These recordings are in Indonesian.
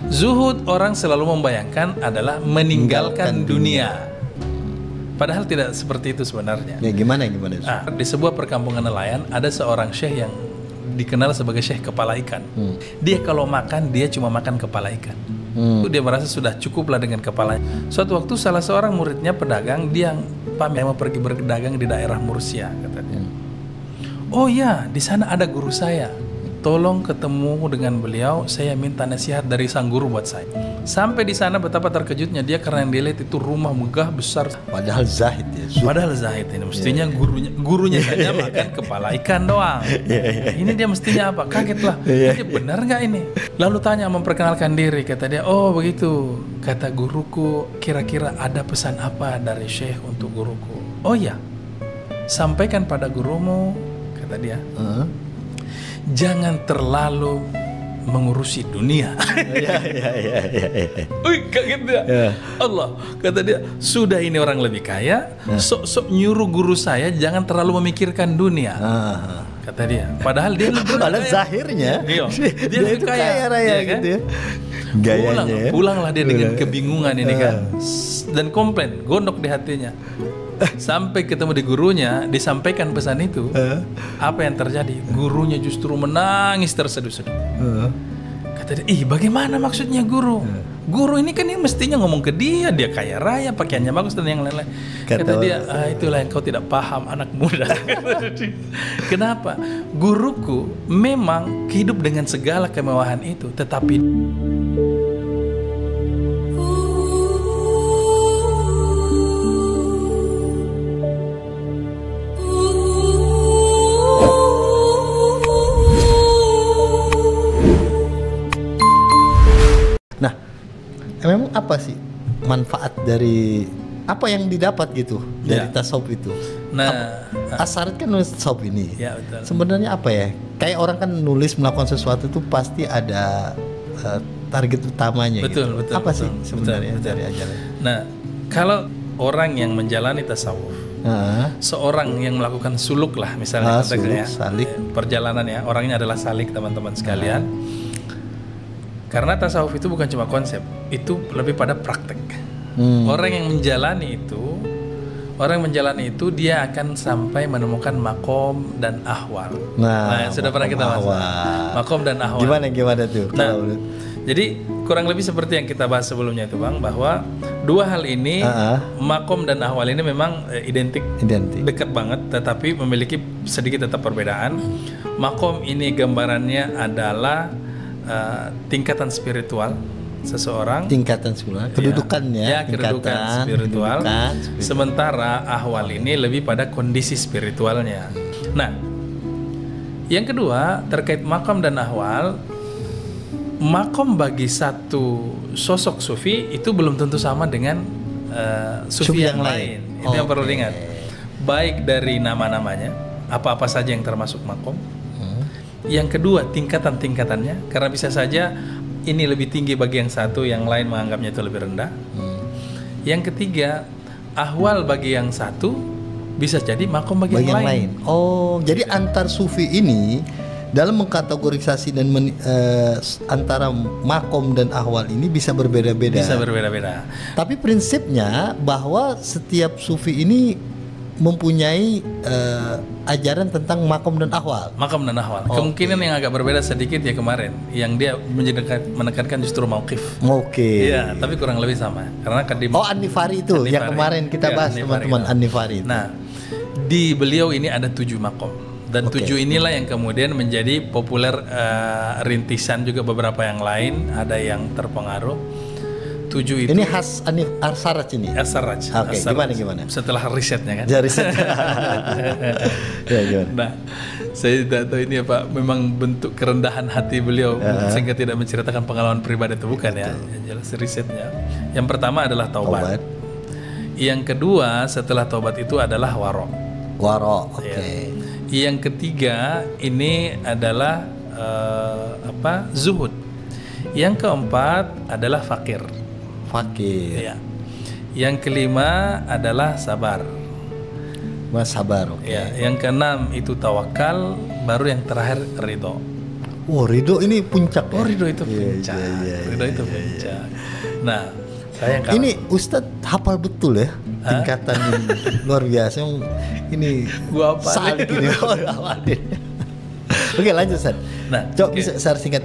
Zuhud orang selalu membayangkan adalah meninggalkan dunia. Padahal tidak seperti itu sebenarnya. Ya gimana? Di sebuah perkampungan nelayan ada seorang syekh yang dikenal sebagai syekh kepala ikan. Dia kalau makan, dia cuma makan kepala ikan. Dia merasa sudah cukuplah dengan kepalanya. Suatu waktu salah seorang muridnya pedagang, dia pamit mau pergi berdagang di daerah Mursia, katanya. Oh ya, di sana ada guru saya. Tolong ketemu dengan beliau, saya minta nasihat dari sang guru buat saya. Sampai di sana betapa terkejutnya dia karena yang dilihat itu rumah megah besar. Padahal zahid ya. Padahal zahid ini mestinya gurunya saja makan kepala ikan doang. Ini dia mestinya apa? Kagetlah. Ini benar nggak ini? Lalu tanya, memperkenalkan diri, kata dia, oh begitu. Kata guruku, kira-kira ada pesan apa dari syekh untuk guruku? Oh ya, sampaikan pada gurumu, kata dia. Jangan terlalu mengurusi dunia. Wih, kaget dia. Allah, kata dia, sudah ini orang lebih kaya, sok-sok nyuruh guru saya jangan terlalu memikirkan dunia. Kata dia. Padahal dia lebih padahal kaya. zahirnya dia lebih kaya raya ya kan? gitu ya. Gayanya Pulanglah dia dengan kebingungan ini kan. Dan komplain, gondok di hatinya. Sampai ketemu di gurunya, disampaikan pesan itu. Apa yang terjadi? Gurunya justru menangis terseduh-seduh. Kata dia, ih bagaimana maksudnya guru? Guru ini kan yang mestinya ngomong ke dia kaya raya, pakaiannya bagus dan yang lain-lain. Kata dia, itulah yang kau tidak paham anak muda. Kenapa? Guruku memang hidup dengan segala kemewahan itu, tetapi memang apa sih manfaat dari apa yang didapat gitu dari tasawuf itu? Nah, As-Sarid kan nulis tasawuf ini. Ya, betul. Sebenarnya apa ya? Kayak orang kan nulis melakukan sesuatu itu pasti ada target utamanya. Betul, gitu. Apa sih sebenarnya dari ajaran? Nah, kalau orang yang menjalani tasawuf, seorang yang melakukan suluk lah misalnya, salik. Perjalanan ya, orangnya adalah salik teman-teman sekalian. Karena tasawuf itu bukan cuma konsep, itu lebih pada praktek. Orang yang menjalani itu dia akan sampai menemukan makom dan ahwal. Nah sudah pernah kita bahas makom dan ahwal. Gimana tuh? Nah, jadi kurang lebih seperti yang kita bahas sebelumnya itu Bang, bahwa dua hal ini, makom dan ahwal ini memang identik, dekat banget, tetapi memiliki sedikit tetap perbedaan. Makom ini gambarannya adalah tingkatan spiritual seseorang, kedudukannya, kedudukan spiritual. Sementara ahwal ini lebih pada kondisi spiritualnya. Nah, yang kedua terkait makom dan ahwal, makom bagi satu sosok sufi itu belum tentu sama dengan sufi yang lain. Itu yang perlu diingat. Baik dari nama-namanya, apa-apa saja yang termasuk makom. Yang kedua, tingkatan-tingkatannya, karena bisa saja ini lebih tinggi bagi yang satu, yang lain menganggapnya itu lebih rendah. Yang ketiga, ahwal bagi yang satu bisa jadi makom bagi yang lain. Oh, jadi antar sufi ini dalam mengkategorisasi dan antara makom dan ahwal ini bisa berbeda-beda. Tapi prinsipnya bahwa setiap sufi ini mempunyai ajaran tentang makom dan ahwal. Kemungkinan yang agak berbeda sedikit ya kemarin, yang dia menekankan justru mauqif. Iya, tapi kurang lebih sama. Karena An-Nifari itu yang kemarin kita bahas teman-teman, An-Nifari. Nah, di beliau ini ada 7 makom. Dan 7 inilah yang kemudian menjadi populer, rintisan juga beberapa yang lain, ada yang terpengaruh. 7 itu. Ini khas As-Sarraj ini. As-Sarraj. Oke, gimana? Setelah risetnya kan. Gimana? Nah, saya tidak tahu ini apa memang bentuk kerendahan hati beliau sehingga tidak menceritakan pengalaman pribadi itu, bukan ya. Yang jelas risetnya. Yang pertama adalah taubat. Yang kedua setelah taubat itu adalah waro. Yang ketiga ini adalah zuhud. Yang keempat adalah fakir. Ya. Yang kelima adalah sabar. Sabar. Ya. Yang keenam itu tawakal, baru yang terakhir ridho. ridho ini puncak. Oh, ridho itu puncak. Ridho itu puncak. Nah, saya ini Ustadz hafal betul ya tingkatan ini. Luar biasa. Ini gua apa salib ini. Oke, lanjut Ustadz. Nah, coba bisa secara singkat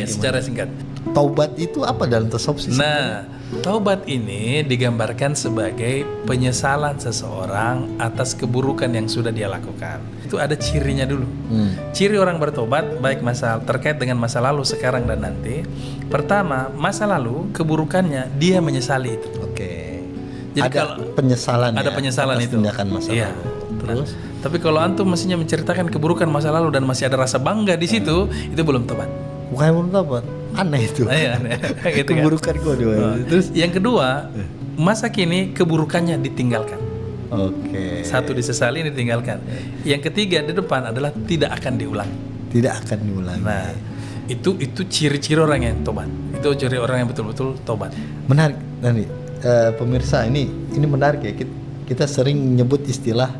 secara singkat. Taubat itu apa dalam tasawuf? Nah, taubat ini digambarkan sebagai penyesalan seseorang atas keburukan yang sudah dia lakukan. Itu ada cirinya dulu. Ciri orang bertobat baik terkait dengan masa lalu, sekarang dan nanti. Pertama, masa lalu keburukannya dia menyesali itu. Oke. Jadi ada penyesalan. Ada penyesalan itu. Tindakan masa lalu. Terus. Tapi kalau antum mestinya menceritakan keburukan masa lalu dan masih ada rasa bangga di situ, itu belum tobat. Bukan belum tobat. Aneh itu. Aneh. Gitu keburukan kan? Terus yang kedua, masa kini keburukannya ditinggalkan. Oke. Satu disesali, ditinggalkan. Yang ketiga di depan adalah tidak akan diulang. Tidak akan diulang. Nah, itu ciri-ciri orang yang tobat. Itu ciri orang yang betul-betul tobat. Menarik nanti pemirsa, ini menarik ya. Kita sering nyebut istilah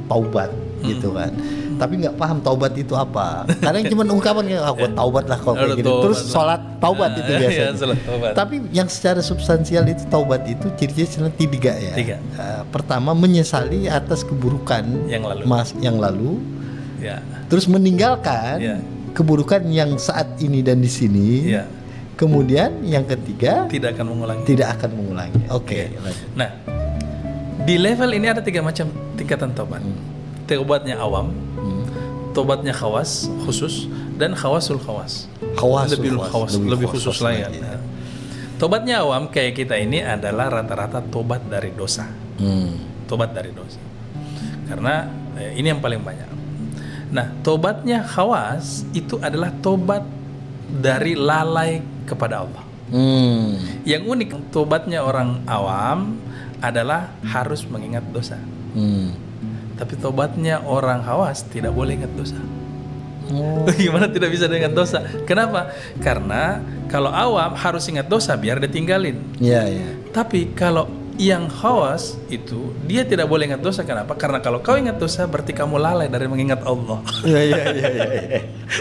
taubat gitu kan. Tapi nggak paham taubat itu apa. Kadang cuma ungkapan aku taubat lah kalau kayak gitu. Terus sholat taubat itu biasanya. Taubat. Tapi yang secara substansial itu taubat itu ciri-cirinya tiga ya. Pertama, menyesali atas keburukan yang lalu. Ya. Terus meninggalkan keburukan yang saat ini dan di sini. Ya. Kemudian yang ketiga, tidak akan mengulangi. Oke. Nah, di level ini ada 3 macam tingkatan taubat. Taubatnya awam, tobatnya khawas khusus, dan khawasul khawas. Lebih khusus lagi. Nah, tobatnya awam kayak kita ini adalah rata-rata tobat dari dosa. Tobat dari dosa. Karena ini yang paling banyak. Nah, tobatnya khawas itu adalah tobat dari lalai kepada Allah. Yang unik, tobatnya orang awam adalah harus mengingat dosa. Tapi tobatnya orang khawas tidak boleh ingat dosa. Gimana tidak bisa ingat dosa? Kenapa? Karena kalau awam harus ingat dosa biar ditinggalin. Tapi kalau yang khawas itu dia tidak boleh ingat dosa. Kenapa? Karena kalau kau ingat dosa berarti kamu lalai dari mengingat Allah.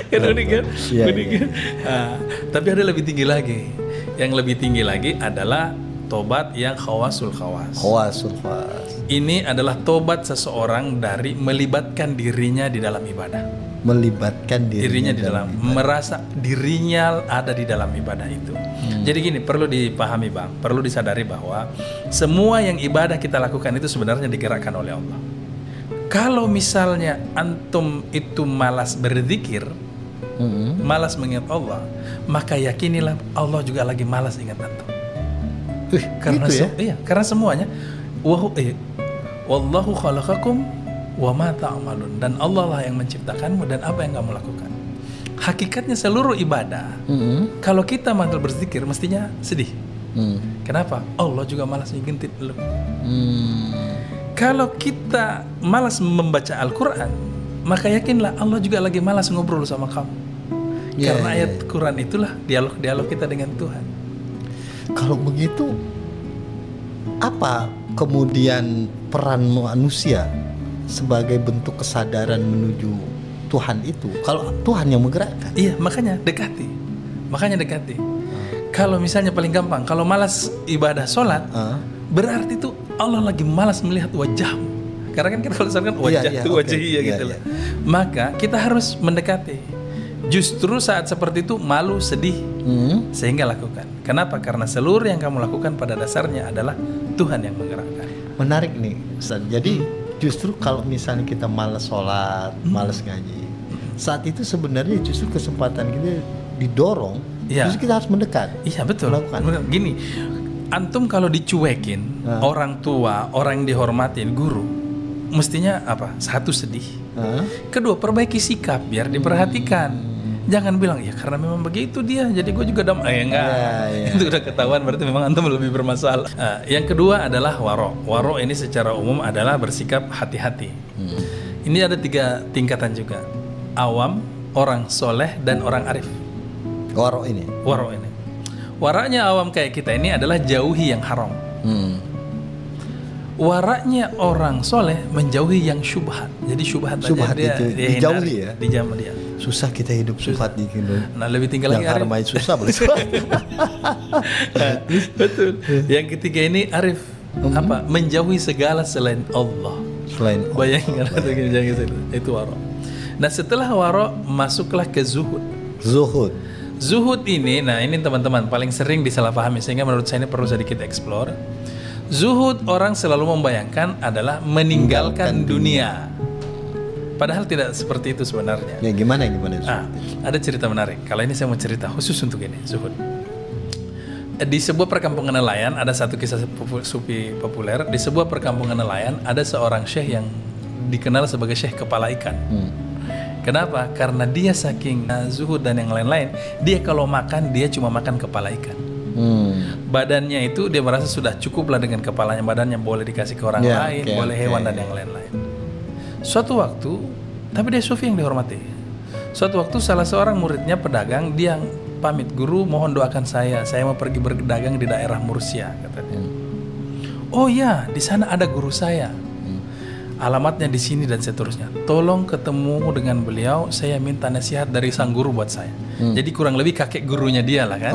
Kan unik kan? Tapi ada lebih tinggi lagi. Yang lebih tinggi lagi adalah tobat yang khawasul khawas. Ini adalah tobat seseorang dari melibatkan dirinya di dalam ibadah. Melibatkan dirinya di dalam merasa dirinya ada di dalam ibadah itu. Jadi gini, perlu dipahami Bang, perlu disadari bahwa semua yang ibadah kita lakukan itu sebenarnya digerakkan oleh Allah. Kalau misalnya antum itu malas berzikir, malas mengingat Allah, maka yakinilah Allah juga lagi malas ingat antum. Karena gitu ya? Karena semuanya wallahu khalaqakum wa ma ta'malun, dan Allah lah yang menciptakanmu dan apa yang kamu lakukan. Hakikatnya seluruh ibadah, kalau kita malas berzikir mestinya sedih. Kenapa? Allah juga malas ngingetin lu. Kalau kita malas membaca Al-Quran, maka yakinlah Allah juga lagi malas ngobrol sama kamu. Karena ayat Quran itulah dialog kita dengan Tuhan. Kalau begitu, apa kemudian peran manusia sebagai bentuk kesadaran menuju Tuhan itu? Kalau Tuhan yang menggerakkan. Iya, makanya dekati. Kalau misalnya paling gampang, kalau malas ibadah sholat, berarti itu Allah lagi malas melihat wajahmu. Karena kan kita kalau sholat kan wajah gitu lah. Maka kita harus mendekati. Justru saat seperti itu malu, sedih, sehingga lakukan. Kenapa? Karena seluruh yang kamu lakukan pada dasarnya adalah Tuhan yang menggerakkan. Menarik nih Ustaz. Jadi justru kalau misalnya kita malas sholat, malas ngaji, saat itu sebenarnya justru kesempatan kita didorong, justru kita harus mendekat. Iya betul. Gini, antum kalau dicuekin orang tua, orang yang dihormatin, guru, mestinya apa? Satu, sedih. Kedua, perbaiki sikap biar diperhatikan. Jangan bilang ya karena memang begitu dia, jadi gue juga enggak. Itu udah ketahuan berarti memang antum lebih bermasalah. Yang kedua adalah waro. Waro ini secara umum adalah bersikap hati-hati. Ini ada 3 tingkatan juga. Awam, orang soleh, dan orang arif. Waro ini. Waranya awam kayak kita ini adalah jauhi yang haram. Waraknya orang soleh menjauhi yang syubhat. Jadi syubhat dia dijauhi ya. Dijauhi dia. Susah kita hidup syubhat di Indo. Nah, lebih tinggal lagi Arif. Yang susah boleh. Betul. Yang ketiga ini Arif apa? Menjauhi segala selain Allah. Bayangkan itu waro. Nah, setelah waro masuklah ke zuhud. Zuhud ini, nah ini teman-teman paling sering disalahpahami, sehingga menurut saya ini perlu sedikit explore. Zuhud orang selalu membayangkan adalah meninggalkan dunia. Padahal tidak seperti itu sebenarnya. Ya gimana? Ada cerita menarik. Kalau ini saya mau cerita khusus untuk ini, zuhud. Di sebuah perkampungan nelayan ada satu kisah sufi populer. Di sebuah perkampungan nelayan ada seorang syekh yang dikenal sebagai syekh kepala ikan. Kenapa? Karena dia saking zuhud dan yang lain-lain, dia kalau makan dia cuma makan kepala ikan. Badannya itu dia merasa sudah cukup lah dengan kepalanya. Badannya boleh dikasih ke orang lain, boleh hewan dan yang lain-lain. Suatu waktu, tapi dia sufi yang dihormati. Suatu waktu salah seorang muridnya pedagang, dia pamit, guru mohon doakan saya mau pergi berdagang di daerah Mursia, katanya. Oh ya, di sana ada guru saya. Alamatnya di sini dan seterusnya. Tolong ketemu dengan beliau, saya minta nasihat dari sang guru buat saya. Jadi kurang lebih kakek gurunya dia lah kan.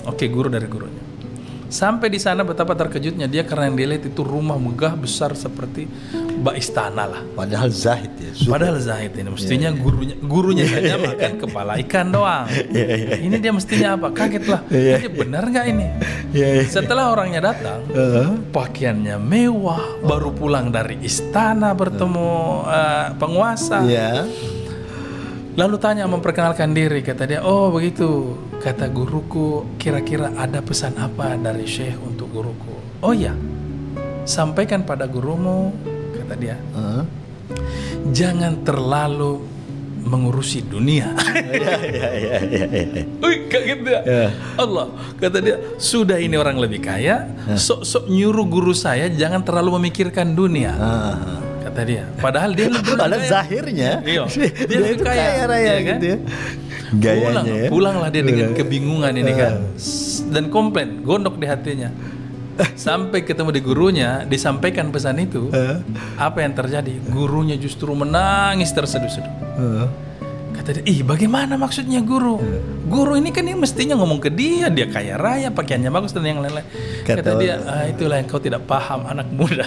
Oke, guru dari gurunya. Sampai di sana betapa terkejutnya dia karena yang dia lihat itu rumah megah besar seperti bak istana lah. Padahal zahid ya. Padahal zahid ini mestinya gurunya saja makan kepala ikan doang. Ini dia mestinya apa? Kaget lah. Ini benar nggak ini? Setelah orangnya datang, pakaiannya mewah, baru pulang dari istana bertemu penguasa. Lalu tanya memperkenalkan diri, kata dia, oh begitu, kata guruku, kira-kira ada pesan apa dari syekh untuk guruku? Oh ya, sampaikan pada gurumu, kata dia, jangan terlalu mengurusi dunia. Wih, kaget dia. Allah, kata dia, sudah ini orang lebih kaya, sok-sok nyuruh guru saya jangan terlalu memikirkan dunia. Kata dia, padahal dia lebih zahirnya dia lebih kaya raya kan? Gitu ya. Gayanya pulanglah dia dengan kebingungan ini kan, dan komplain, gondok di hatinya. Sampai ketemu di gurunya, disampaikan pesan itu. Apa yang terjadi? Gurunya justru menangis terseduh-seduh. Kata dia, bagaimana maksudnya guru? Guru ini kan yang mestinya ngomong ke dia kaya raya, pakaiannya bagus dan yang lain-lain. Kata dia, itulah yang kau tidak paham anak muda.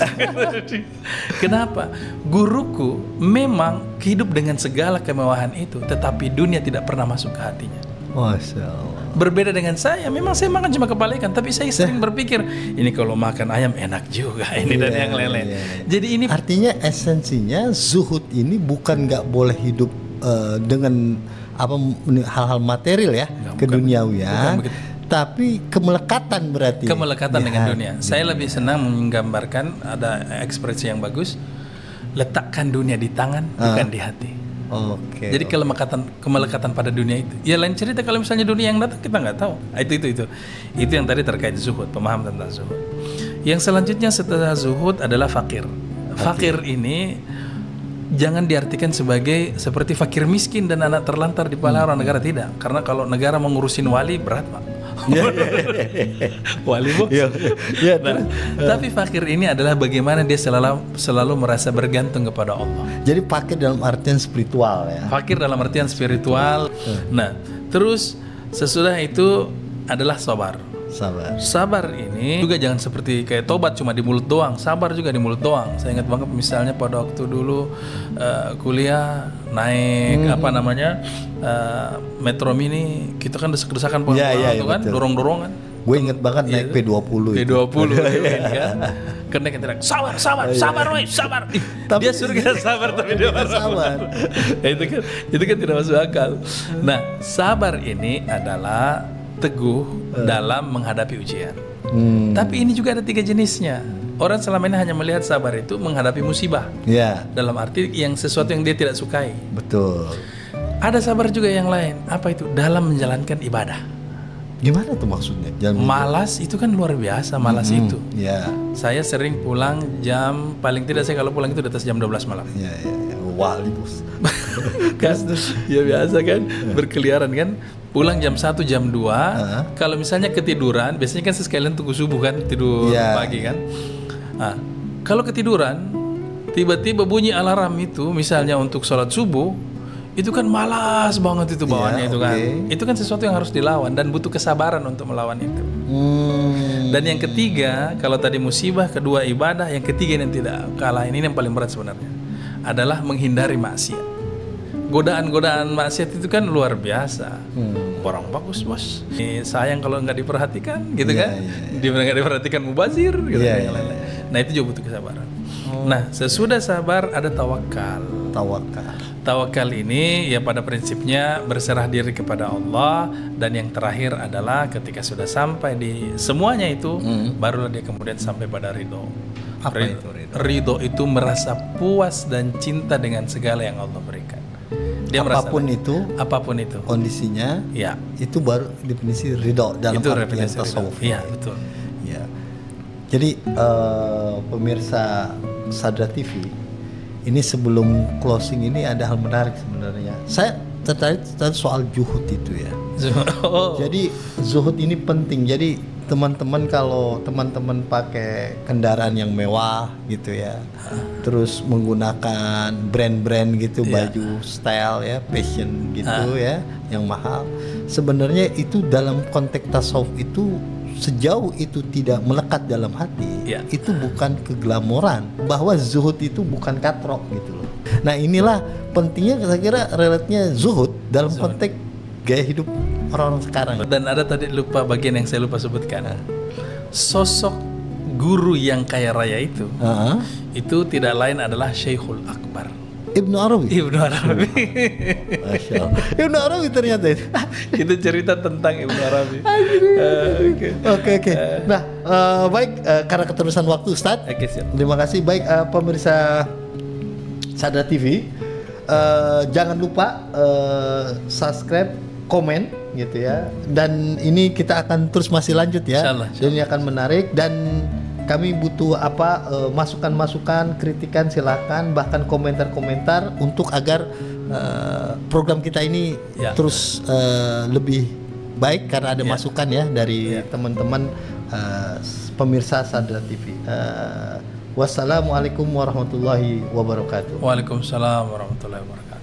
Kenapa? Guruku memang hidup dengan segala kemewahan itu, tetapi dunia tidak pernah masuk ke hatinya. Masya Allah. Berbeda dengan saya, memang saya makan cuma kepala ikan, tapi saya sering berpikir, ini kalau makan ayam enak juga, ini dan yang lain-lain. Jadi ini artinya esensinya zuhud ini bukan nggak boleh hidup dengan hal-hal material ya, keduniawian, tapi kemelekatan berarti. Kemelekatan dengan dunia. Saya lebih senang menggambarkan, ada ekspresi yang bagus, letakkan dunia di tangan, bukan di hati. Jadi kemelekatan pada dunia itu. Ya lain cerita kalau misalnya dunia yang datang kita nggak tahu. Itu yang tadi terkait zuhud, pemahaman tentang zuhud. Yang selanjutnya setelah zuhud adalah fakir. Fakir ini jangan diartikan seperti fakir miskin dan anak terlantar di kepala orang negara, tidak. Karena kalau negara mengurusin wali berat, Pak. Wali bos. Tapi fakir ini adalah bagaimana dia selalu merasa bergantung kepada Allah. Jadi fakir dalam artian spiritual ya. Fakir dalam artian spiritual. Nah, terus sesudah itu adalah sabar. Sabar ini juga jangan seperti kayak tobat cuma di mulut doang, sabar juga di mulut doang. Saya ingat banget misalnya pada waktu dulu kuliah naik Metro Mini, kita kan desek-desakan kan, dorong-dorongan. Gue inget banget naik P20 kan. Karena kita bilang sabar. Dia suruh kita sabar tapi dia sabar. Itu kan tidak masuk akal. Nah, sabar ini adalah teguh dalam menghadapi ujian. Tapi ini juga ada 3 jenisnya. Orang selama ini hanya melihat sabar itu menghadapi musibah. Dalam arti yang sesuatu yang dia tidak sukai. Betul. Ada sabar juga yang lain. Apa itu? Dalam menjalankan ibadah. Gimana tuh maksudnya? Malas itu kan luar biasa, malas itu. Saya sering pulang paling tidak saya kalau pulang itu di atas jam 12 malam. Wali bos. Kan? Ya biasa kan, berkeliaran kan. Pulang jam 1, jam 2. Kalau misalnya ketiduran, biasanya kan sekalian tunggu subuh kan, tidur pagi kan. Kalau ketiduran, tiba-tiba bunyi alarm itu, misalnya untuk sholat subuh, itu kan malas banget itu bawaannya itu kan. Itu kan sesuatu yang harus dilawan dan butuh kesabaran untuk melawan itu. Dan yang ketiga, kalau tadi musibah, kedua ibadah, yang ketiga yang tidak kalah ini yang paling berat sebenarnya adalah menghindari maksiat. Godaan-godaan maksiat itu kan luar biasa. Orang bagus bos, sayang kalau nggak diperhatikan gitu kan. Dia nggak diperhatikan mubazir gitu. Nah itu juga butuh kesabaran. Nah sesudah sabar ada tawakal. Tawakal ini ya pada prinsipnya berserah diri kepada Allah, dan yang terakhir adalah ketika sudah sampai di semuanya itu, barulah dia kemudian sampai pada ridho. Apa itu ridho? Ridho itu merasa puas dan cinta dengan segala yang Allah berikan. Dia apapun itu kondisinya, ya itu baru definisi ridho dalam artian tasawuf. Iya betul. Ya. Jadi pemirsa Sadra TV, ini sebelum closing ini ada hal menarik sebenarnya. Saya tertarik soal zuhud itu ya. Jadi zuhud ini penting. Jadi teman-teman kalau teman-teman pakai kendaraan yang mewah gitu ya, terus menggunakan brand-brand gitu, baju style ya, fashion gitu ya, yang mahal. Sebenarnya itu dalam konteks tasawuf itu, sejauh itu tidak melekat dalam hati, itu bukan keglamoran, bahwa zuhud itu bukan katrok gitu loh. Nah inilah pentingnya saya kira relatnya zuhud dalam konteks gaya hidup orang-orang sekarang. Dan ada tadi lupa bagian yang saya lupa sebutkan. Sosok guru yang kaya raya itu tidak lain adalah Syekhul Akbar, Ibnu Arabi. Masya Allah. Ibnu Arabi ternyata itu. Itu cerita tentang Ibnu Arabi. Oke. Nah, baik, karena keterusan waktu Ustadz. Terima kasih. Baik, pemirsa Sadra TV, jangan lupa subscribe, komen gitu ya. Dan ini kita akan terus masih lanjut ya. Insyaallah. Dan ini akan menarik, dan kami butuh masukan-masukan, kritikan, silakan, bahkan komentar-komentar untuk agar program kita ini terus lebih baik, karena ada masukan ya dari teman-teman pemirsa Sadra TV. Wassalamualaikum warahmatullahi wabarakatuh. Waalaikumsalam warahmatullahi wabarakatuh.